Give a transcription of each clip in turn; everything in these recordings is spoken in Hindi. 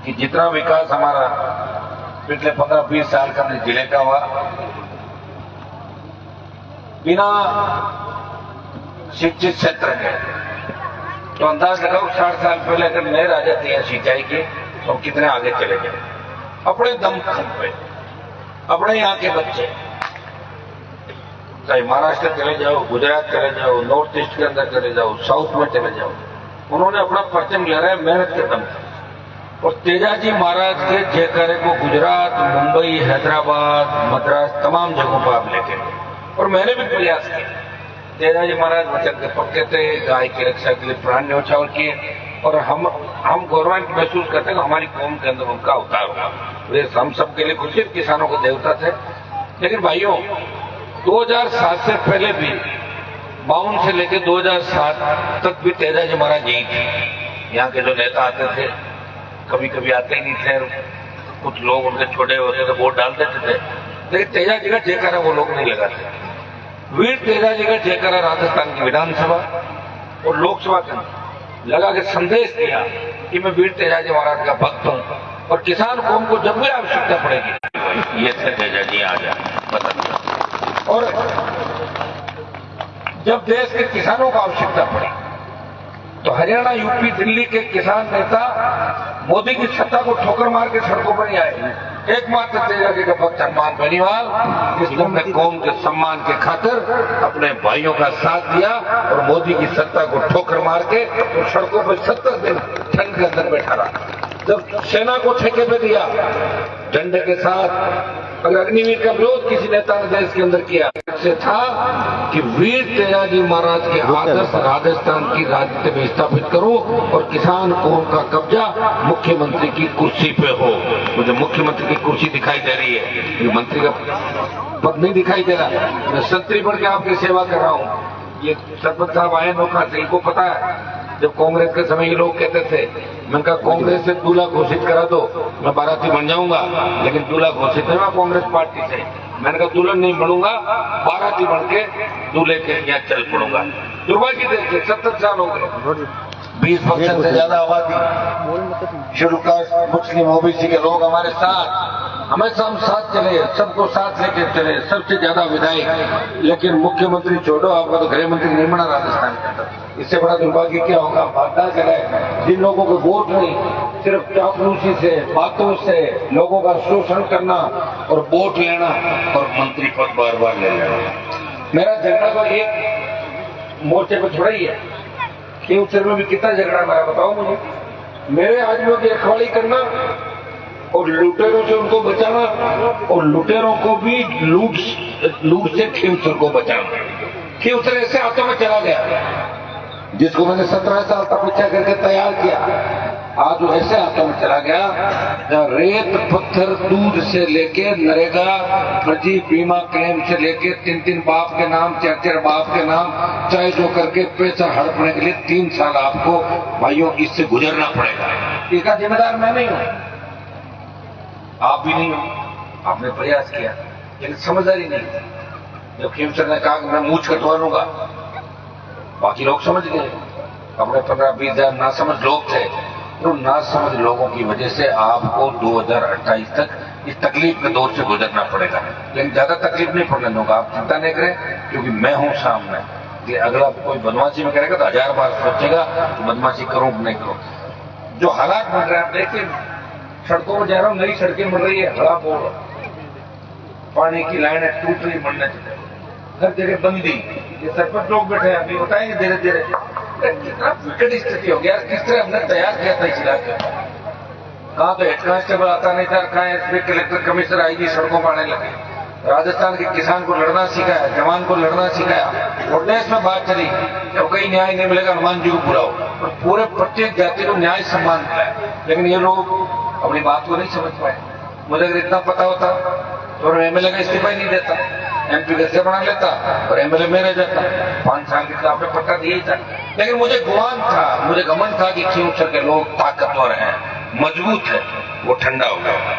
कि जितना विकास हमारा पिछले 15-20 साल का जिले का हुआ, बिना शिक्षित क्षेत्र के तो अंदाज लगाओ 60 साल पहले अगर नहर आ जाती है सिंचाई की तो कितने आगे चले जाए। अपने दम पे अपने यहाँ के बच्चे चाहे महाराष्ट्र चले जाओ, गुजरात चले जाओ, नॉर्थ ईस्ट के अंदर चले जाओ, साउथ में चले जाओ, उन्होंने अपना परचम लहरा है मेहनत के दम पे। और तेजाजी महाराज के जयकारे को गुजरात, मुंबई, हैदराबाद, मद्रास तमाम जगहों पर आप लेके गए। और मैंने भी प्रयास किया। तेजाजी महाराज वचन के पक्के थे, गाय की रक्षा के लिए प्राण न्यौछावर किए। और हम गौरवान्वित महसूस करते हैं कि हमारी कौम के अंदर उनका अवतार हुआ। वे हम सबके लिए खुशी, किसानों के देवता थे। लेकिन भाइयों, 2007 से पहले भी 52 से लेकर 2007 तक भी तेजाजी महाराज यही थे। यहाँ के जो नेता आते थे कभी कभी आते ही नहीं थे, कुछ लोग उनके छोटे होते थे वोट डाल देते थे, लेकिन तेजाजी का जयकारा वो लोग नहीं लगाते। वीर तेजाजी का जयकारा राजस्थान की विधानसभा और लोकसभा के लगा के संदेश दिया कि मैं वीर तेजाजी महाराज का भक्त हूं और किसान कौम को जब भी आवश्यकता पड़ेगी ये थे तेजाजी आ जाए बता। और जब देश के किसानों को आवश्यकता पड़ी तो हरियाणा, यूपी, दिल्ली के किसान नेता मोदी की सत्ता को ठोकर मार के सड़कों पर नहीं आए। एकमात्र तेजाजी का भक्त हनुमान बेनीवाल, जिसने अपने कौम के सम्मान के खातिर अपने भाइयों का साथ दिया और मोदी की सत्ता को ठोकर मार के तो सड़कों पर 70 दिन ठंड के अंदर बैठा रहा। जब सेना को ठेके पे दिया झंडे के साथ, अगर अग्निवीर का विरोध किसी नेता ने देश के अंदर किया से था कि वीर तेजाजी महाराज के आदर्श राजस्थान की राजनीति में स्थापित करो और किसान कौम का कब्जा मुख्यमंत्री की कुर्सी पे हो। मुझे मुख्यमंत्री की कुर्सी दिखाई दे रही है, ये मंत्री का पद नहीं दिखाई दे रहा। मैं संतरी बढ़ के आपकी सेवा कर रहा हूँ। ये सरपंच साहब आए नौका से, इनको पता है जब कांग्रेस के समय ये लोग कहते थे, मैं कहा कांग्रेस से दूल्हा घोषित करा दो मैं बाराती बन जाऊंगा, लेकिन दूल्हा घोषित है मैं कांग्रेस पार्टी से। मैंने कहा दुल्हन नहीं बनूंगा, बाराती बन के दूल्हे के यहाँ चल पड़ूंगा। दुर्भाग्य देखिए 70 साल हो गए, 20% से ज्यादा आबादी, शेड्यूल कास्ट, मुस्लिम, ओबीसी के लोग हमारे साथ, हमेशा हम साथ चले, सबको साथ लेके चले, सबसे ज्यादा विधायक। लेकिन मुख्यमंत्री छोड़ो, आपका तो गृह मंत्री नहीं बना राजस्थान के अंदर। इससे बड़ा दुर्भाग्य क्या होगा? बाधा करे जिन लोगों को वोट नहीं, सिर्फ चापलूसी से, बातों से लोगों का शोषण करना और वोट लेना और मंत्री पद बार बार ले लेना। मेरा झगड़ा तो एक मोर्चे पर छोड़ा ही है, खींवसर में भी कितना झगड़ा मेरा बताओ मुझे। मेरे आदमियों की रखवाली करना और लुटेरों से उनको बचाना और लुटेरों को भी लूट से खींवसर को बचाना। खींवसर ऐसे हाथों में चला गया जिसको मैंने 17 साल तपस्या करके तैयार किया, आज वो ऐसे हाथों में चला गया जहाँ रेत, पत्थर, दूध से लेके नरेगा, फर्जी बीमा क्लेम से लेके 3-3 बाप के नाम, 4-4 बाप के नाम, चाहे जो करके पैसा हड़पने के लिए 3 साल आपको भाइयों इससे गुजरना पड़ेगा। इसका जिम्मेदार मैं नहीं हूं, आप भी नहीं हो। आपने प्रयास किया लेकिन समझदारी नहीं। जब खींवसर ने कहा कि मैं मूंछ कटवा लूंगा, बाकी लोग समझ गए। अपने 15-20 हजार नासमझ लोग थे, तो नासमझ लोगों की वजह से आपको 2028 तक इस तकलीफ के दौर से गुजरना पड़ेगा। लेकिन ज्यादा तकलीफ नहीं पड़ने दूंगा, आप चिंता नहीं करें, क्योंकि मैं हूं सामने। कि अगर आप कोई बदमाशी में करेगा तो 1000 बार सोचेगा कि बदमाशी करूं कि नहीं करूं। जो हालात बन रहे हैं आप देखिए, सड़कों में जा रहा हूं, नई सड़कें बन रही है, हड़ा बोल, पानी की लाइनें टूट रही, बनने चले, हर जगह बंदी। ये सरपंच लोग बैठे हैं, अभी बताएंगे धीरे धीरे कितना विकट स्थिति हो गया। किस तरह हमने तैयार किया था इस इलाके में। कहाँ तो हेड कांस्टेबल आता नहीं था, कहाँ एसपी, कलेक्टर, कमिश्नर, आईजी सड़कों पर आने लगे। राजस्थान के किसान को लड़ना सिखाया, जवान को लड़ना सिखाया। और देश में बात चली जब कहीं न्याय नहीं मिलेगा हनुमान जी को बुलाओ, और पूरे प्रत्येक जाति को न्याय सम्मान दिलाया। लेकिन ये लोग अपनी बात को नहीं समझ पाए। मुझे अगर इतना पता होता तो एमएलए का इस्तीफा ही नहीं देता, एमपी कैसे बना लेता और एमएलए में रह जाता। 5 साल के खिलाफ में पट्टा दिया ही था। लेकिन मुझे गुमान था, मुझे घमंड था कि खींवसर के लोग ताकतवर हैं, मजबूत है। वो ठंडा हो गया,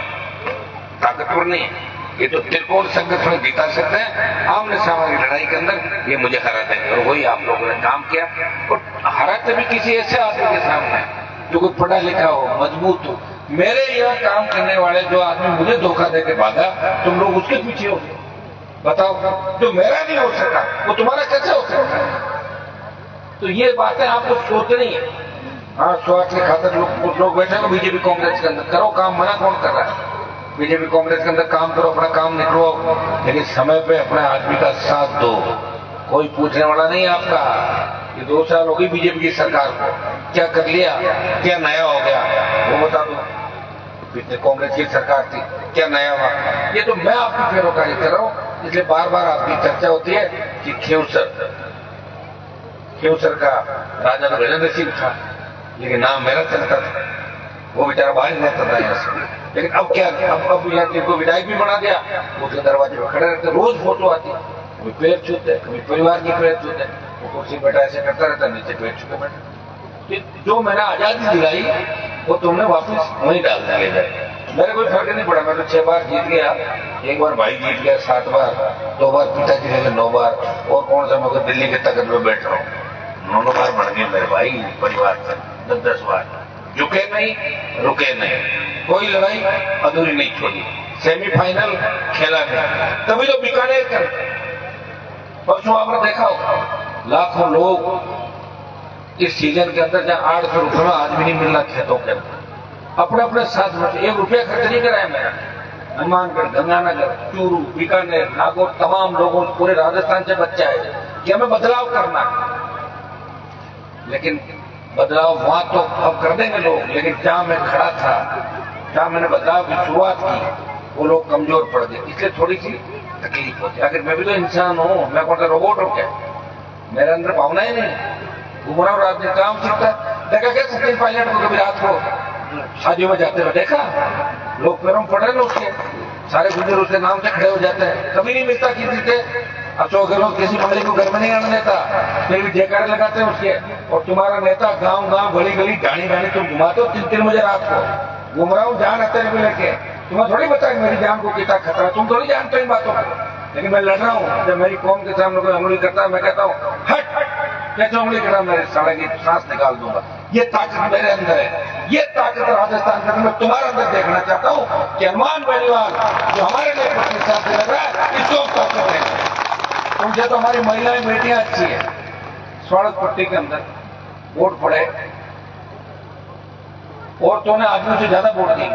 ताकतवर नहीं है। ये तो त्रिकोण संगठन जीता सकते हैं, आमने सामने लड़ाई के अंदर ये मुझे हरा देंगे। और वही आप लोगों ने काम किया, और हराते भी किसी ऐसे आदमी के सामने जो कोई पढ़ा लिखा हो, मजबूत हो। मेरे यह काम करने वाले जो आदमी मुझे धोखा देके भागा, तुम लोग उसके पीछे हो। बताओ, जो मेरा नहीं हो सका वो तुम्हारा कैसे हो सकता है? तो ये बातें आपको सोचनी है। हाँ, स्वार्थ के खातिर लोग बैठे हो बीजेपी कांग्रेस के अंदर, करो काम, मना कौन कर रहा है? बीजेपी कांग्रेस के अंदर काम करो, अपना काम निकलो, लेकिन समय पे अपने आदमी का साथ दो। कोई पूछने वाला नहीं आपका। ये 2 साल हो गई बीजेपी की सरकार को, क्या कर लिया, क्या नया हो गया वो बता दो। पिछले कांग्रेस की सरकार थी, क्या नया हुआ? ये तो मैं आपकी पैरोकारी कर रहा हूं, इसलिए बार बार आपकी चर्चा होती है कि खींवसर का राजा तो गजेंद्र सिंह था, लेकिन नाम मेरा चलता था, वो बेचारा बाहर रहता था यहाँ से। लेकिन अब क्या, अब यहाँ को विधायक भी बना दिया, उसके दरवाजे पर खड़े रहते, रोज फोटो आती, कभी पैर छूते, कभी परिवार की पैर छूते, वो कुर्सी बैठा ऐसे करता रहता, नीचे पैर छूते बैठे। जो मैंने आजादी दिलाई वो तुमने वापस वहीं डाल दिया जाए। मेरे कोई फर्क नहीं पड़ा, मैं तो 6 बार जीत गया, 1 बार भाई जीत गया, 7 बार, 2 बार पिताजी रहे 9 बार, और कौन सा मैं दिल्ली के तख्त में बैठ रहा हूँ। 9 बार बढ़ गए मेरे भाई परिवार से, 10-10 बार, झुके नहीं, रुके नहीं, कोई लड़ाई अधूरी नहीं छोड़ी, सेमीफाइनल खेला नहीं, तभी तो बीकानेर कर। परसों आपने देखा होगा लाखों लोग इस सीजन के अंदर, जहां 800 रुपये में आज भी नहीं मिलना खेतों के अंदर, अपने अपने साथ में 1 रुपया खर्च नहीं कराया मेरा। हनुमानगढ़, गंगानगर, चूरू, बीकानेर, नागौर, तमाम लोगों, पूरे राजस्थान से बच्चे आए कि हमें बदलाव करना है। लेकिन बदलाव वहां तो अब कर देंगे लोग, लेकिन जहां मैं खड़ा था, जहां मैंने बदलाव की शुरुआत की, वो लोग कमजोर पड़ गए, इसलिए थोड़ी सी तकलीफ होती है। अगर मैं भी तो इंसान हूं, मैं कौन सा रोबोट हूं क्या? मेरे अंदर भावना ही नहीं, घूम रहा हूं रात में, काम सीखता। देखा क्या सचिन पायलट को कभी रात को शादियों में जाते हुए देखा? लोग पैरों पड़ रहे हैं, उसके सारे गुजर उसके नाम से खड़े हो जाते हैं, कभी नहीं मिलता किसी से। अशोक गहलोत किसी मंत्री को घर में नहीं आने देता, फिर भी जयकारे लगाते हैं उसके। और तुम्हारा नेता गांव गांव गली गली गाड़ी गाड़ी तुम घुमाते हो, 3-3 बजे रात को घूम रहा हूँ जान हत्या भी लेके। तुम्हें थोड़ी पता है मेरी जान को कितना खतरा, तुम थोड़ी जानते हो इन बातों को। लेकिन मैं लड़ रहा हूँ, जब मेरी कौम के सामने कोई उंगली करता है, मैं कहता हूँ हट, कैसे उंगली करा, मेरे साले की सांस निकाल दूंगा। ये ताकत मेरे अंदर है, ये ताकत राजस्थान के अंदर मैं तुम्हारे अंदर देखना चाहता हूँ कि हनुमान बेनीवाल जो हमारे लिए के साथ लग रहा है, इसको ताकत है। तुमसे तो हमारी महिलाएं बेटियां अच्छी है। स्वागत पट्टी के अंदर वोट पड़े, औरतों ने आदमियों से ज्यादा वोट दी,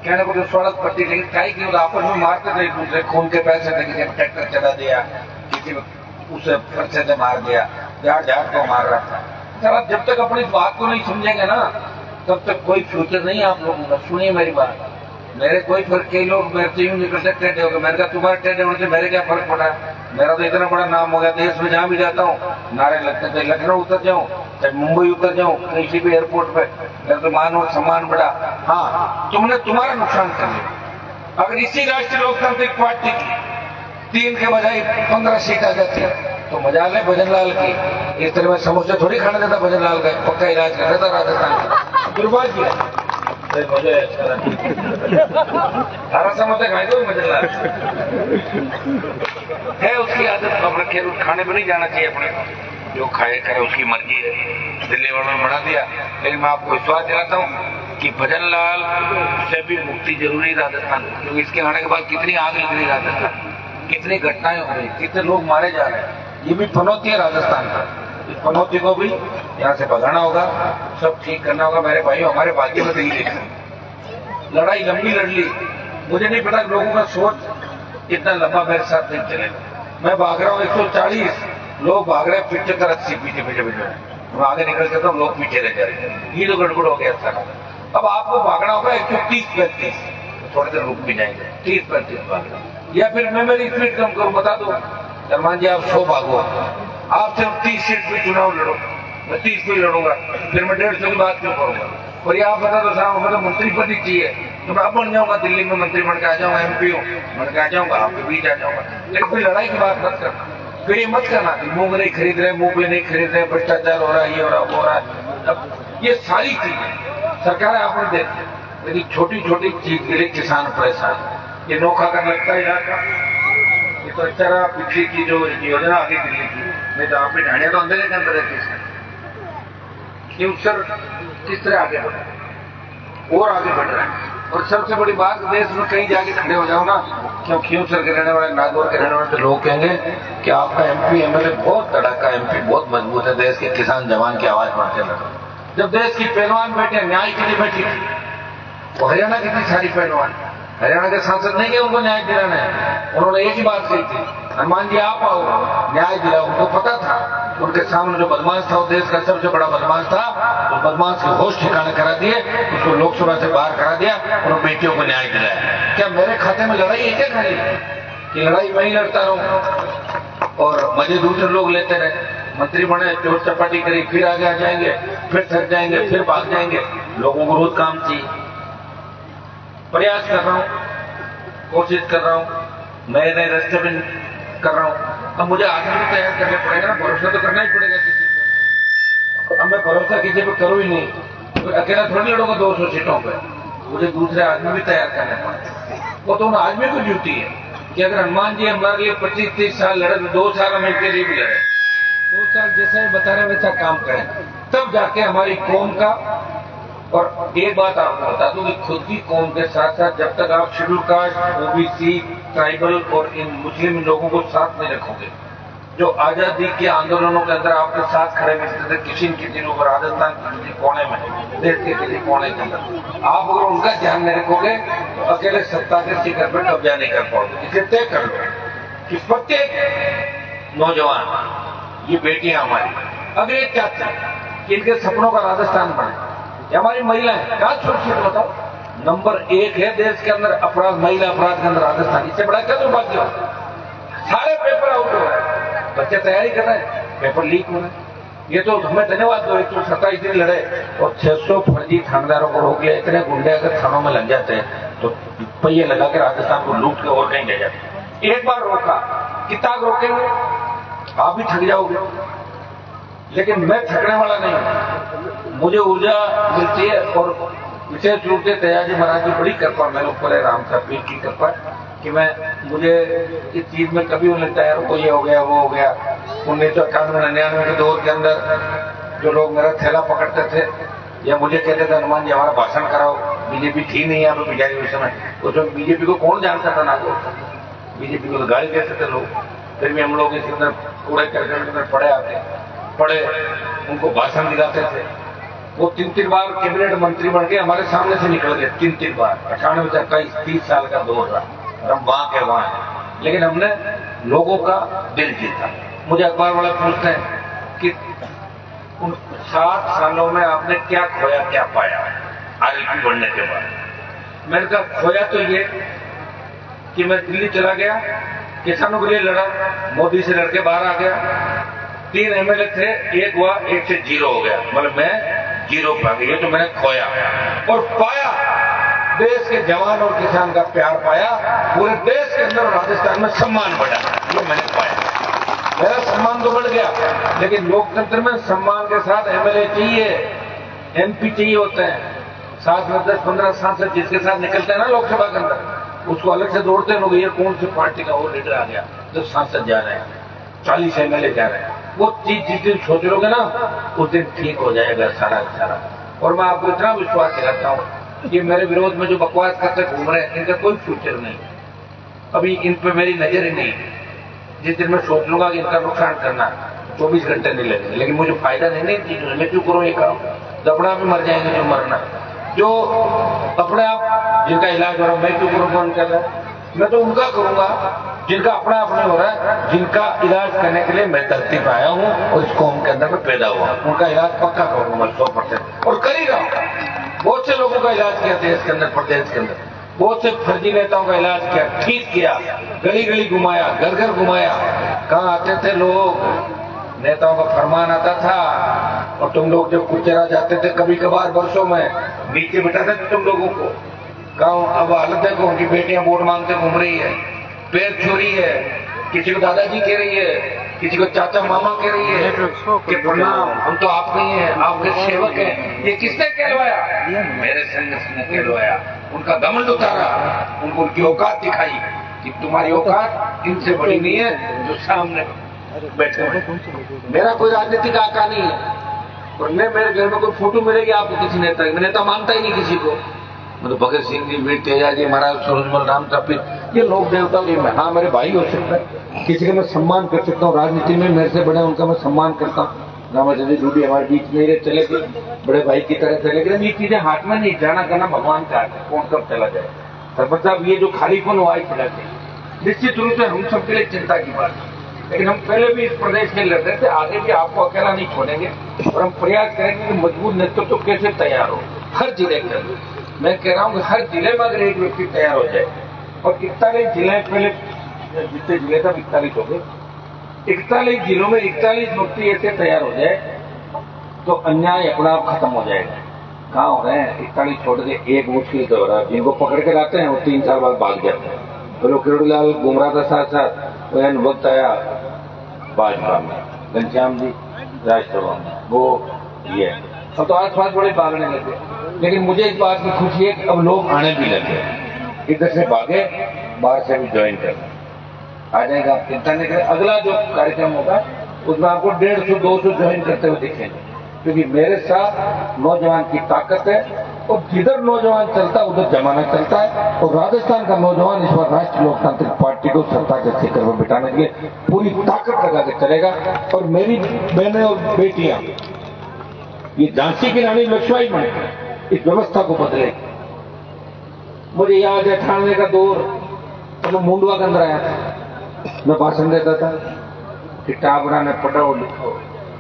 कहने को तो स्वागत पट्टी, लेकिन क्या की आपस में मारते थे एक दूसरे, खून के पैसे थे, किसी ट्रैक्टर चला दिया, किसी उसे पर्चे से मार दिया, झाड़ को मार रहा था। सर, जब तक अपनी बात को नहीं समझेंगे ना, तब तक कोई फ्यूचर नहीं आप लोगों का। सुनिए मेरी बात, मेरे कोई फर्क, कई लोग मेरे से यूं निकलते टेढ़े हो गए, मैंने कहा तुम्हारे टेढ़े होने से मेरे क्या फर्क पड़ा है? मेरा तो इतना बड़ा नाम हो गया, देश में जहां भी जाता हूँ नारे लगते थे, लखनऊ उतर जाऊं चाहे मुंबई उतर जाऊं, किसी भी एयरपोर्ट पे, मेरा तो मान और सम्मान बढ़ा। हाँ, तुमने तुम्हारा नुकसान कर लिया। अगर इसी राष्ट्रीय लोकतांत्रिक पार्टी की 3 के बजाय 15 सीट आ जाती है तो मजा ले भजन लाल की। इस तरह में समोसे थोड़ी खाने देता भजन लाल का, पक्का इलाज कर देता राजस्थान का। दुर्भाग्य मुझे 18 समोसे खाए दो भजन लाल है, उसकी आदत। अपने खेल खाने पर नहीं जाना चाहिए, अपने जो खाए करे उसकी मर्जी है, दिल्ली वालों ने बना दिया। लेकिन मैं आपको विश्वास दिलाता हूँ कि भजन लाल से भी मुक्ति जरूरी राजस्थान, क्योंकि इसके आने के बाद कितनी आग लग रही राजस्थान, कितनी घटनाएं हो रही, कितने लोग मारे जा रहे हैं। ये भी पनौती है राजस्थान का, इस पनौती को भी यहाँ से भगाना होगा, सब ठीक करना होगा। मेरे भाइयों, हमारे भाग्य में नहीं लिखा, लड़ाई लंबी लड़ ली। मुझे नहीं पता लोगों का सोच इतना लंबा मेरे साथ नहीं चलेगा। मैं भाग रहा हूँ 140, लोग भाग रहे हैं 75-80 पीछे पीछे पीछे, मैं आगे निकल जाता हूँ, लोग पीछे रह जा रहे हैं। ये तो गड़बड़ हो गया सर। अब आपको भागना होगा 130-35, थोड़ी देर रुक भी जाएंगे, 30-35 भागना, या फिर मैं मेरी स्पीड कम करूँ। बता दो सलमान जी, आप 100 भागो, आप सिर्फ 30 सीट पे चुनाव लड़ो, मैं 30 पे लड़ूंगा, फिर मैं 150 की बात क्यों करूंगा? और ये आप बता दो साहब, मतलब मंत्री पद ही चाहिए तो मैं अब बन जाऊंगा, दिल्ली में मंत्री बन के आ जाऊंगा, MP बन के आ जाऊंगा, आपके बीच आ जाऊंगा। लेकिन कोई लड़ाई की बात मत करना, फिर ये मत करना कि मूंग नहीं खरीद रहे, मूंगफली नहीं खरीद रहे, भ्रष्टाचार हो रहा है, ये हो रहा वो हो रहा है। अब ये सारी चीजें सरकारें आपने देखी, लेकिन छोटी छोटी चीज के लिए किसान परेशान। ये नोखा का लगता है इलाका, ये तो अच्छा रहा पिछली की जो योजना आ गई दिल्ली की, नहीं तो आपकी ढाणियां तो अंदर के अंदर रहती है। क्यों सर, किस तरह आगे बढ़ा? और आगे बढ़ रहा है। और सबसे बड़ी बात, देश में कहीं जाके खड़े हो जाओ ना, क्योंकि खींवसर के रहने वाले, नागौर के रहने वाले, तो लोग कहेंगे कि आपका एमपी एमएलए बहुत तड़ाका, एमपी बहुत मजबूत है, देश के किसान जवान की आवाज बढ़ते लगा। जब देश की पहलवान बैठे न्याय के लिए बैठी, वो हरियाणा कितनी सारी पहलवान, हरियाणा के सांसद नहीं गए उनको न्याय दिलाना है, उन्होंने एक ही बात कही थी, हनुमान जी आप आओ न्याय दिलाओ। उनको पता था उनके सामने जो बदमाश था, वो देश का सबसे बड़ा बदमाश था, उस बदमाश के होश ठिकाने करा दिए, उसको लोकसभा से बाहर करा दिया और बेटियों को न्याय दिलाया। क्या मेरे खाते में लड़ाई है क्या खाली, कि लड़ाई मैं ही लड़ता रहूं और मजे दूसरे लोग लेते रहे? मंत्री बने, चोट चपाटी करी, फिर आगे आ जाएंगे, फिर थक जाएंगे, फिर भाग जाएंगे। लोगों को रोज काम चाहिए। प्रयास कर रहा हूं, कोशिश कर रहा हूं, नए नए रास्ते में कर रहा हूं। अब मुझे आगे भी तैयार करना पड़ेगा ना, भरोसा तो करना ही पड़ेगा किसी पर। अब मैं भरोसा किसी पर करूं ही नहीं, तो अकेला थोड़ी लड़ूंगा 200 सीटों पर, मुझे दूसरे आदमी भी तैयार करने पड़ेंगे। वो तो उन आदमी को ड्यूटी है कि अगर हनुमान जी हमारे लिए 25-30 साल लड़े, तो 2 साल हम इनके लिए भी लड़े, 2 साल जैसा ही बता रहे वैसा काम करें, तब जाके हमारी कौम का। और एक बात आपको बता दूं कि खुद की कौम के साथ साथ जब तक आप शेड्यूल कास्ट, ओबीसी, ट्राइबल और इन मुस्लिम लोगों को साथ में रखोगे, जो आजादी के आंदोलनों के अंदर आपके साथ खड़े मिलते थे किसी न किसी ऊपर, राजस्थान के किसी कोने में, देश के किसी कोने के अंदर, आप अगर उनका ध्यान नहीं रखोगे तो अकेले सत्ता के शिखर पर कब्जा नहीं कर पाओगे। इसे तय कर लो कि प्रत्येक नौजवान, ये बेटियां हमारी अगर ये चाहते हैं कि इनके सपनों का राजस्थान बने, ये हमारी महिलाएं क्या सुरक्षित, बताओ नंबर 1 है देश के अंदर अपराध, महिला अपराध के अंदर राजस्थान। इससे बड़ा क्या दुर्भाग्य हो? सारे पेपर आउट हो रहे हैं, बच्चे तैयारी कर रहे हैं, पेपर लीक हो रहे हैं। ये तो हमें धन्यवाद दो, 127 दिन लड़े और 600 फर्जी थानेदारों को रोक लिया। इतने गुंडे अगर थानों में लग जाते हैं तो पहिए लगा के राजस्थान को लूट के और कहीं ले जाते। एक बार रोका, कितना रोकेंगे, आप भी थक जाओगे, लेकिन मैं थकने वाला नहीं हूं। मुझे ऊर्जा मिलती है और विशेष रूप से दयाजी महाराज की बड़ी कृपा मेरे ऊपर है, राम साहब की कृपा, कि मुझे इस चीज में कभी उन्हें लगता है ये हो गया वो हो गया। 1998-99 के दौर के अंदर जो लोग मेरा थैला पकड़ते थे या मुझे कहते थे हनुमान जी हमारा भाषण कराओ, बीजेपी थी नहीं यहाँ पे बिजारी उस समय, उसमें बीजेपी को कौन जानता था? नागौर बीजेपी को तो गाली देते थे लोग, फिर भी हम लोग इसके अंदर कूड़े करकट के अंदर पड़े उनको भाषण दिलाते थे। वो 3 बार कैबिनेट मंत्री बन के हमारे सामने से निकल गए, 3 बार। 98 से 30 साल का दौर रहा और हम वहां के वहां हैं, लेकिन हमने लोगों का दिल जीता। मुझे अखबार वाले पूछते हैं कि उन 7 सालों में आपने क्या खोया क्या पाया आरएलपी बनने के बाद? मैंने कहा खोया तो ये कि मैं दिल्ली चला गया, किसानों के लिए लड़ा, मोदी से लड़के बाहर आ गया। 3 एमएलए थे, एक हुआ, 1 से 0 हो गया, मतलब मैं 0 पा गया। ये तो मैंने खोया और पाया, देश के जवान और किसान का प्यार पाया, पूरे देश के अंदर राजस्थान में सम्मान बढ़ा, ये मैंने पाया। मेरा सम्मान तो बढ़ गया, लेकिन लोकतंत्र में सम्मान के साथ एमएलए चाहिए, एमपी चाहिए होते हैं, साथ में 10-15 सांसद जिसके साथ निकलते हैं ना लोकसभा के अंदर, उसको अलग से दौड़ते लोग, ये कौन सी पार्टी का वो लीडर आ गया, जो सांसद जा रहे हैं, 40 एमएलए जा रहे हैं। वो चीज जिस दिन सोच लोगे ना, उस दिन ठीक हो जाएगा सारा सारा। और मैं आपको इतना विश्वास दिलाता हूँ, ये मेरे विरोध में जो बकवास करते घूम रहे हैं, इनका कोई फ्यूचर नहीं, अभी इन पे मेरी नजर ही नहीं। जिस दिन मैं सोच लूंगा कि इनका नुकसान करना, 24 घंटे नहीं लगेंगे, लेकिन मुझे फायदा नहीं इन चीजों से। मैं क्यों करूँ ये काम? दबड़ा भी मर जाएंगे जो मरना, जो अपने आप जिनका इलाज हो रहा है, मैं क्यों करूँ? कौन कर रहा है? मैं तो उनका करूंगा जिनका अपना आप नहीं हो रहा है, जिनका इलाज करने के लिए मैं धरती पर आया हूँ और इस कौम के अंदर में पैदा हुआ, उनका इलाज पक्का करूंगा मैं 100%, और कर ही रहा हूँ। बहुत से लोगों का इलाज किया देश के अंदर, प्रदेश के अंदर, बहुत से फर्जी नेताओं का इलाज किया, ठीक किया, गली गली घुमाया, घर घर घुमाया। कहाँ आते थे लोग, नेताओं का फरमान आता था और तुम लोग जब कुचेरा जाते थे कभी कभार वर्षों में, नीचे बिठाते थे तुम लोगों को। गाँव अब हालत देखो, उनकी बेटियां वोट मांगते घूम रही है, पैर छू रही है, किसी को दादाजी कह रही है, किसी को चाचा मामा कह रही है कि प्रणाम, हम तो आपके ही हैं, आपके सेवक हैं। ये किसने कहलवाया? मेरे संघर्ष ने कहलवाया, उनका घमंड उतारा, उनको उनकी औकात दिखाई कि तुम्हारी औकात इनसे बड़ी नहीं है जो सामने बैठे हैं। मेरा कोई राजनीतिक आका नहीं है, और मेरे घर में कोई फोटो मिलेगी आपको किसी नेता की? नेता मानता ही नहीं किसी को। मतलब भगत सिंह जी, वीर तेजा जी, महाराज सूरजमल, राम तपीर, ये लोक देवता भी मैं, हाँ मेरे भाई हो सकता है, किसी का मैं सम्मान कर सकता हूँ, राजनीति में मेरे से बड़े उनका मैं सम्मान करता हूँ। रामाचंद्र जूडी हमारे बीच में रहे, चले गए, बड़े भाई की तरह चले गए। ये चीजें हाथ में नहीं, जाना करना भगवान चाहते, कौन कब चला जाए। सरपंच साहब, ये जो खालीपन हुआ है खिलाते, निश्चित रूप से हम सबके लिए चिंता की बात है, लेकिन हम पहले भी इस प्रदेश के लड़ रहे थे, आगे भी आपको अकेला नहीं छोड़ेंगे और हम प्रयास करेंगे कि मजबूत नेतृत्व तो कैसे तैयार हो हर जिले के अंदर। मैं कह रहा हूं कि हर जिले में अगर एक व्यक्ति तैयार हो जाए, और 41 जिले, पहले जितने जिले था 41 हो गए, 41 जिलों में 41 व्यक्ति ऐसे तैयार हो जाए तो अन्याय अपना आप खत्म हो जाएगा। कहाँ हो रहे हैं 41 छोड़ के, एक मुश्किल तो हो रहा है, जिनको पकड़ के लाते हैं वो 3 साल बाद भाग जाते हैं। तो किरोड़ीलाल गुमराह था, साथ साथ वक्त आया भाजपा में, घनश्याम जी राजसभा में, वो ये अब तो आस पास बड़े भागने लगे। लेकिन मुझे इस बात की खुशी है कि अब लोग आने भी लगे, इधर से भागे, बाहर से भी ज्वाइन करना आ जाएगा, आप चिंता नहीं करें। अगला जो कार्यक्रम होगा उसमें आपको 150-200 ज्वाइन करते हुए दिखेंगे, क्योंकि मेरे साथ नौजवान की ताकत है, और जिधर नौजवान चलता है उधर जमाना चलता है। और राजस्थान का नौजवान इस बार राष्ट्रीय लोकतांत्रिक पार्टी को सत्ता के शिखर पर बिठाने के लिए पूरी ताकत लगा के चलेगा। और मेरी बहनें और बेटियां ये झांसी की रानी लक्ष्मीबाई बने, इस व्यवस्था को बदलेगी। मुझे याद है 98 का दौर, तो मैं मुंडवा के अंदर आया था, मैं भाषण देता था कि टाबरा ने पढ़ो लिखो,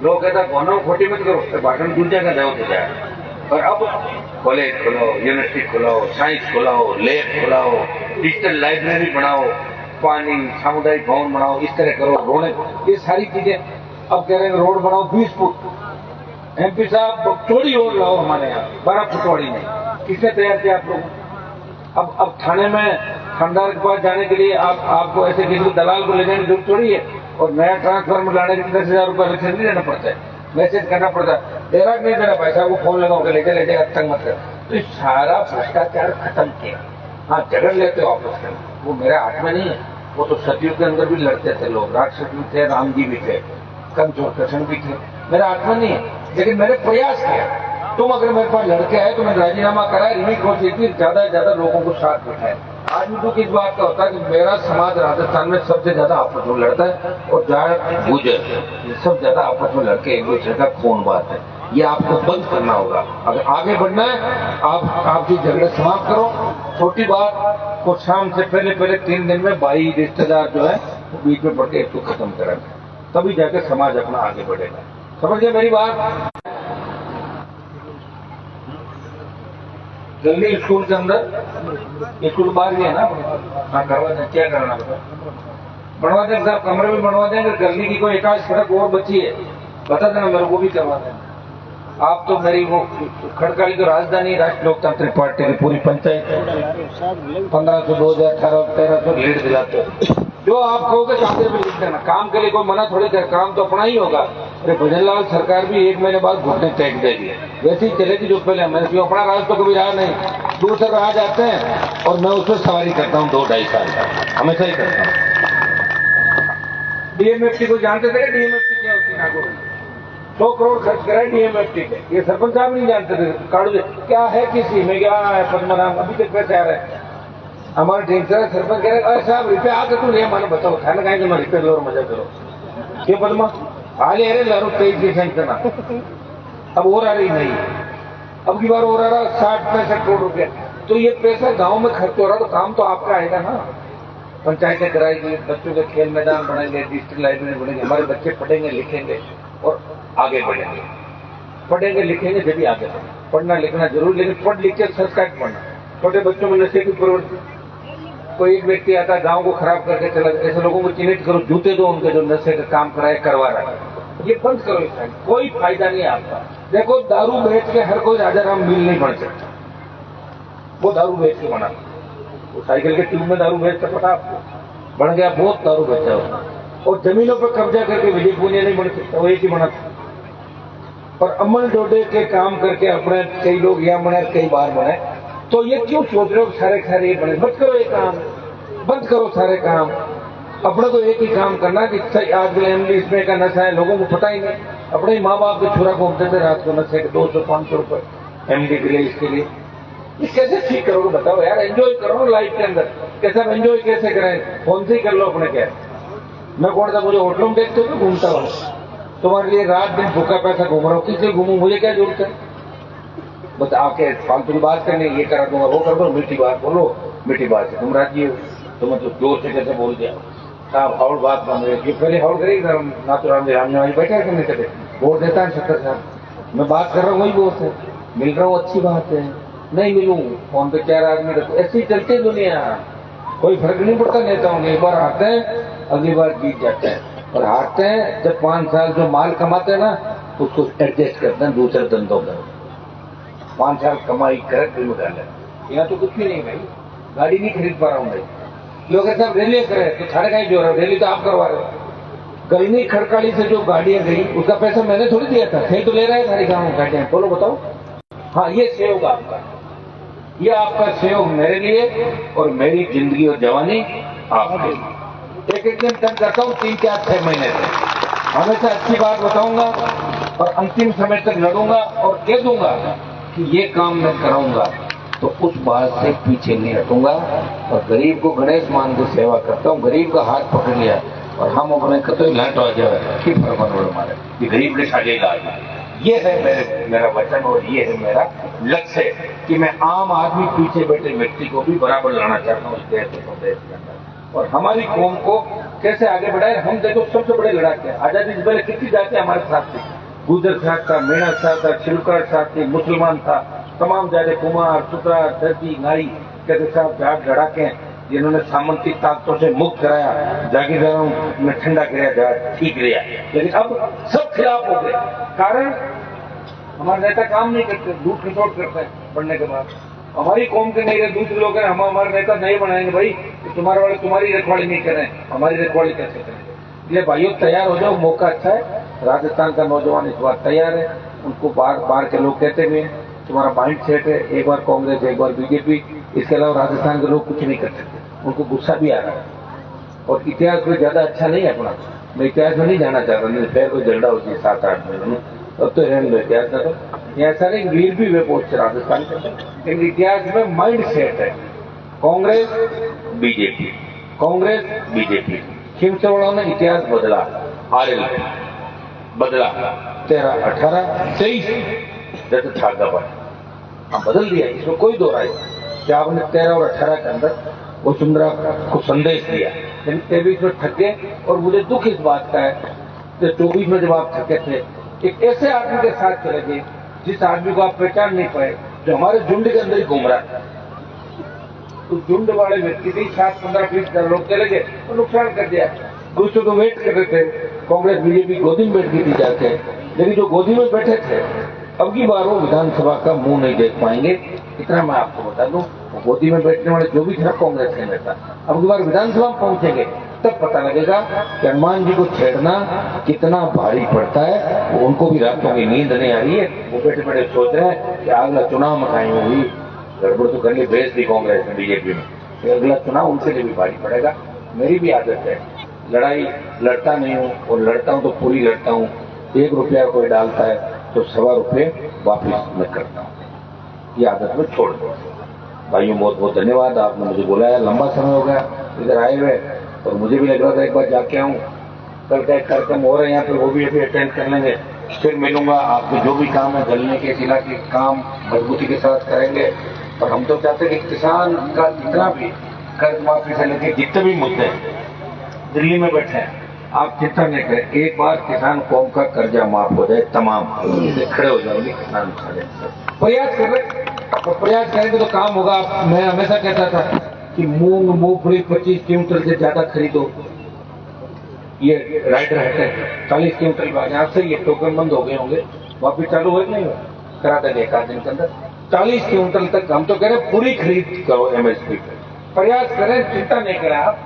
लोग कहता घोनो खोटी मत करो, भाषण दूसरे का जाओ तो जाए। और अब कॉलेज खोलो, यूनिवर्सिटी खोलो, साइंस खोलाओ, लैब खोलाओ, डिजिटल लाइब्रेरी बनाओ, पानी सामुदायिक भवन बनाओ, इस तरह करो, रोने, ये सारी चीजें। अब कह रहे हैं रोड बनाओ 20 फुट, एमपी साहब चौड़ी रोड लाओ हमारे यहाँ, 12 फुट चौड़ी नहीं, किसने तैयार किया आप लोग? अब थाने में थानेदार के पास जाने के लिए आपको ऐसे किसी दलाल को ले जाने की जरूरत थोड़ी है, और नया ट्रांसफार्मर लाने के लिए 10,000 रुपये अलग नहीं देना पड़ता है, मैसेज करना पड़ता है, तेरा नहीं देना भाई साहब को फोन लगाओ के ले जाए तंग मत कर। तो ये सारा भ्रष्टाचार खत्म किया। हाँ, झगड़ लेते हो आपस में, वो मेरे हाथ में नहीं है, वो तो सतयुग के अंदर भी लड़ते थे लोग, राक्षस भी थे, राम जी भी थे, कंचोर कृष्ण भी थे, मेरे हाथ में नहीं है, लेकिन मैंने प्रयास किया। तुम अगर मेरे पास लड़के आए तो मैंने राजीनामा करा, इन्हीं कोशिश की ज्यादा से ज्यादा लोगों को साथ बिठाए। आज भी दुख इस बात का होता है कि मेरा समाज राजस्थान में सबसे ज्यादा आपस में लड़ता है, और जाट गुजर ये सब ज्यादा आपस में लड़के एक दूसरे का खून बात है। ये आपको बंद करना होगा। अगर आगे बढ़ना है, आपकी झगड़े समाप्त करो। छोटी बात को शाम से पहले 3 दिन में भाई रिश्तेदार जो है वो बीच में पड़ के इसको खत्म करेंगे, तभी जाके समाज अपना आगे बढ़ेगा। समझ गए मेरी बात? जल्दी स्कूल के अंदर, स्कूल बाहर ही है ना, हाँ करवा दें, क्या करना बनवा दें साहब, कमरे में बनवा देंगे। गली की कोई एकाध सड़क और बची है बता देना मेरे को, भी करवा दें। आप तो मेरी वो खड़काली तो राजधानी राष्ट्रीय लोकतांत्रिक पार्टी की पूरी पंचायत 1500, 2000, 1300 लीड दिलाते हो। जो आप कहोगे कागज में लिख देना, काम के लिए कोई मना थोड़ी कर, काम तो अपना ही होगा। अरे भजनलाल सरकार भी 1 महीने बाद घुटने टेक देगी, वैसे ही चलेगी जो पहले। मैंने क्यों अपना राज तो कभी रहा नहीं, दूसरे राज आते हैं और मैं उसमें सवारी करता हूँ 2-2.5 साल का, हमेशा ही करता हूँ। डीएमएफटी को जानते थे? डीएमएफटी क्या होती है? नागौर 100 करोड़ खर्च कराए डीएमएफटी के, ये सरपंच साहब नहीं जानते थे। काड़ू क्या है, किसी में क्या है, पद्मनाभ अभी तक पैसे आ रहे हैं हमारे ठीक से। सरपंच कह रहे अरे साहब रुपये आके तुम ये मानो बताओ, खाना खाएंगे मैं रुपये लो और मजा करो। क्यों पद्मा हाल अरे लारो 23 सेंटर अब और आ रही नहीं, अब की बार और आ रहा 60-65 करोड़ रुपया। तो ये पैसा गांव में खर्च हो रहा, तो काम तो आपका आएगा ना। पंचायतें कराएगी, बच्चों के खेल मैदान बनेंगे, डिजिटल लाइब्रेरी बनेंगे, हमारे बच्चे पढ़ेंगे लिखेंगे और आगे बढ़ेंगे। पढ़ेंगे लिखेंगे जब भी आगे बढ़ेंगे। पढ़ना लिखना जरूरी, लेकिन पढ़ लिख के संस्कार पढ़ना। छोटे बच्चों में नशे की प्रवृत्ति, कोई एक व्यक्ति आता है गांव को खराब करके चला, ऐसे लोगों को चिन्हित करो, जूते दो उनके जो नशे का काम कराए करवा रहा है, ये बंद करो। कोई फायदा नहीं है आपका। देखो दारू बेच के हर कोई राजा राम मिल नहीं बन सकता, वो दारू बेच के बना, वो साइकिल के ट्यूब में दारू बेचता, पता आपको बन गया, बहुत दारू बेचा उसने। और जमीनों पर कब्जा करके विजय पुनिया नहीं बन सकता, वो एक ही बना था। और अमल डोडे के काम करके अपने कई लोग यहाँ बने, कई बार बने। तो ये क्यों सोच रहे हो सारे ये बने? मत करो ये काम, बंद करो सारे काम। अपने को एक ही काम करना कि आजकल इंग्लिश में का नशा है, लोगों को पता ही नहीं। अपने ही माँ बाप के छुरा घूमते थे रात को नशे के 200-500 रुपए एमडी के लिए, इसके लिए ये कैसे ठीक करोगे बताओ यार। एंजॉय करो लाइफ के अंदर, कैसे एंजॉय कैसे करें, फोन से ही कर लो अपने। क्या मैं कौन सा मुझे होटलों में देखते हो घूमता हूँ, तुम्हारे लिए रात दिन भूखा पैसा घूम रहा हूँ, किससे घूमू, मुझे क्या जरूरत है। बस आके फालतू की बात करनी, ये करा दूंगा वो कर दो, मीठी बात बोलो, मीठी बात है तुम राजी हो तो मतलब जोर से कैसे बोल दिया साहब। हाउड़ बात बन रही है, पहले हाउड़ करेगी ना तो राम वाली बैठा करने चले वोट देता है 70 साल। मैं बात कर रहा हूँ वही वोट है, मिल रहा हूँ अच्छी बात है, नहीं मिलूं फोन पे 4 आदमी रखो, ऐसी चलती है दुनिया। कोई फर्क नहीं पड़ता नेताओं में, एक बार हारते हैं अगली बार जीत जाते हैं। और हारते हैं जब 5 साल जो माल कमाते हैं ना उसको एडजस्ट करते हैं दूसरे धंधों में। 5 साल कमाई कर फिर डाले। यहाँ तो कुछ भी नहीं भाई, गाड़ी नहीं खरीद पा रहा हूँ भाई। लोग सब रैली करे तो साढ़े का ही जो रहा, रैली तो आप करवा रहे हो। गलनी खड़काली से जो गाड़ियां गई उसका पैसा मैंने थोड़ी दिया था, सही तो ले रहा है सारी गाँव गाड़ियां, बोलो बताओ। हाँ ये सहयोग आपका, ये आपका सहयोग मेरे लिए और मेरी जिंदगी और जवानी आपके लिए। एक दिन तक जाता हूँ 3, 4, 6 महीने से, हमेशा अच्छी बात बताऊंगा और अंतिम समय तक लड़ूंगा और कह दूंगा कि ये काम मैं कराऊंगा, तो उस बात से पीछे नहीं हटूंगा। और गरीब को गणेश मान के सेवा करता हूँ। गरीब का हाथ पकड़ लिया और हम अपने कतई लाट आ जाए कि फरमान मारे कि गरीब के साझे इलाज। ये है मेरा वचन और ये है मेरा लक्ष्य कि मैं आम आदमी पीछे बैठे व्यक्ति को भी बराबर लाना चाहता हूँ इस देश के अंदर, और हमारी कौम को कैसे आगे बढ़ाए। हम देखो सबसे बड़े लड़ाके आजादी से पहले कितनी जाते हमारे साथ थी, गुजर साथ था, मेणा साथ था, छिलकर साथ थी, मुसलमान था, तमाम जाते कुमार, सुतरा, दर्जी, नाई कहते साहब जाट लड़ाके जिन्होंने सामंती ताकतों से मुक्त कराया, जागीरदारों में ठंडा कराया, जाट ठीक लिया। लेकिन अब सब खिलाफ हो गए, कारण हमारे नेता काम नहीं करते, लूट खसोट करते हैं बढ़ने के बाद। हमारी कौम के नहीं रहे, दूसरे लोग हैं, हम हमारे नेता नहीं बनाएंगे भाई, तो तुम्हारे वाले तुम्हारी रखवाली नहीं करें, हमारी रखवाली कैसे करेंगे। इसलिए भाइयों तैयार हो जाओ, मौका अच्छा है। राजस्थान का नौजवान इस बार तैयार है, उनको बार के लोग कहते हुए तुम्हारा माइंड सेट है, एक बार कांग्रेस एक बार बीजेपी, इसके अलावा राजस्थान के लोग कुछ नहीं कर सकते। उनको गुस्सा भी आ रहा है और इतिहास कोई ज्यादा अच्छा नहीं है अपना। मैं इतिहास में नहीं जाना चाहता, नहीं फिर कोई झगड़ा होती है 7-8 महीने में, अब तो रहने लो इतिहास का। तो ऐसा नहीं, वीर भी वे बहुत से राजस्थान के, लेकिन इतिहास में माइंड सेट है कांग्रेस बीजेपी, कांग्रेस बीजेपी। खिमसवाड़ों ने इतिहास बदला, आरएल बदला, 13, 18, 23 जैसे ठागा पर हम बदल दिया, इसमें कोई दो राय कि आपने 13 और 18 के अंदर वसुंधरा को संदेश दिया, लेकिन 23 में थक गए। और मुझे दुख इस बात का है कि 24 में जब आप थके थे, एक ऐसे आदमी के साथ चले गए जिस आदमी को आप पहचान नहीं पाए, जो हमारे झुंड के अंदर ही घूम रहा था। तो झुंड वाले व्यक्ति के साथ 15-20 लोग चले गए और नुकसान कर दिया। दूसरों को वेट कर रहे थे, कांग्रेस बीजेपी गोदी में बैठ गई थी जाके, लेकिन जो गोदी में बैठे थे अब की बार वो विधानसभा का मुंह नहीं देख पाएंगे। इतना मैं आपको बता दूं, गोदी में बैठने वाले जो भी था कांग्रेस के नेता, अब की बार विधानसभा में पहुंचेंगे तब पता लगेगा कि हनुमान जी को छेड़ना कितना भारी पड़ता है। वो उनको भी रातों की नींद नहीं आ रही है, वो बैठे बैठे सोच रहे हैं कि अगला चुनाव में कहीं होगी गड़बड़ तो कर ली बेच दी कांग्रेस में बीजेपी में, अगला चुनाव उनके लिए भी भारी पड़ेगा। मेरी भी आदत है, लड़ाई लड़ता नहीं हूँ और लड़ता हूँ तो पूरी लड़ता हूँ। 1 रुपया कोई डालता है तो 1.25 रुपये वापिस मैं करता हूँ, ये आदत में छोड़ दो। भाइयों बहुत बहुत धन्यवाद, आपने मुझे बुलाया, लंबा समय हो गया इधर आए हुए और मुझे भी लग रहा था एक बार जाके आऊँ। कल का एक कार्यक्रम हो रहा है यहाँ पे, वो भी अभी अटेंड कर लेंगे, फिर मिलूंगा। आपके जो भी काम है गलने के जिला के काम मजबूती के साथ करेंगे। और हम तो चाहते हैं कि किसान का जितना भी कर्ज माफी से लेकर जितने भी मुद्दे दिल्ली में बैठे हैं, आप चिंता नहीं करें, एक बार किसान कौम का कर्जा माफ हो जाए, तमाम खड़े हो जाएंगे किसान खड़े। प्रयास कर रहे, तो प्रयास करेंगे तो काम होगा। मैं हमेशा कहता था कि मूंग मूंगफली 25 क्विंटल से ज्यादा खरीदो, ये राइडर है 40 क्विंटल का यहाँ से ये टोकन बंद हो गए होंगे, वापिस चालू हो नहीं हुआ, करा देंगे 1 आध दिन के अंदर 40 क्विंटल तक। हम तो कह रहे पूरी खरीद करो एमएसपी पे, प्रयास करें, चिंता नहीं करें आप,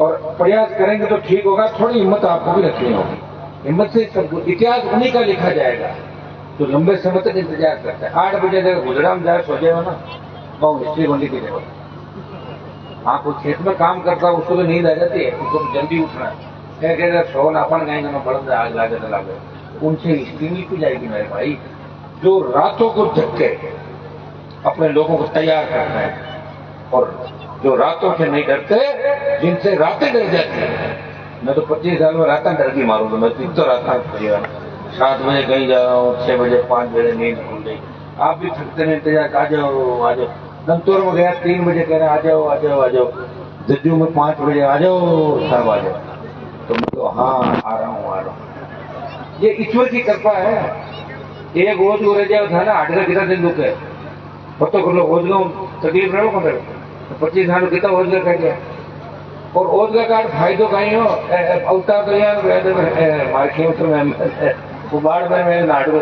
और प्रयास करेंगे तो ठीक होगा। थोड़ी हिम्मत आपको भी रखनी होगी, हिम्मत से सब इतिहास उन्हीं का लिखा जाएगा जो लंबे समय तक इंतजार करता है। 8 बजे अगर गुजराम जाए सो जाएगा ना, बहुत हिस्ट्री बनने की जरूरत। हाँ कोई खेत में काम करता है उसको तो नींद आ जाती है, उसको जल्दी उठना है, क्या सोन अपन गाएंगे ना बढ़ आज लागे तो लागे, उनसे हिस्ट्री लिखी जाएगी मेरे भाई। जो रातों को जग के अपने लोगों को तैयार करना है, और जो रातों से नहीं डरते, जिनसे रातें डर जाती है। मैं तो 25 साल में रातें डर की मारूंगा, मैं तो रात 7 बजे कहीं जा रहा हूँ, 6 बजे 5 बजे नींद खुल गई। आप भी थकते नहीं, इंतजार, आ जाओ आ जाओ। दमतोर में गया 3 बजे, कह रहे आ जाओ आ जाओ आ जाओ। जज्जू में 5 बजे आ जाओ, सब आ जाओ। तो मैं तो हाँ आ रहा हूँ। ये ईश्वर की कृपा है। एक ओज हो रह था ना, 8 कितना दिन दुख है, पतो कर लो ओज गो तकलीफ रहो खबर। 25 साल कितना ओज कर गया, और ओज का कार्ड फायदो कहीं हो अवतार तो यार मार्के बाढ़ में नाटक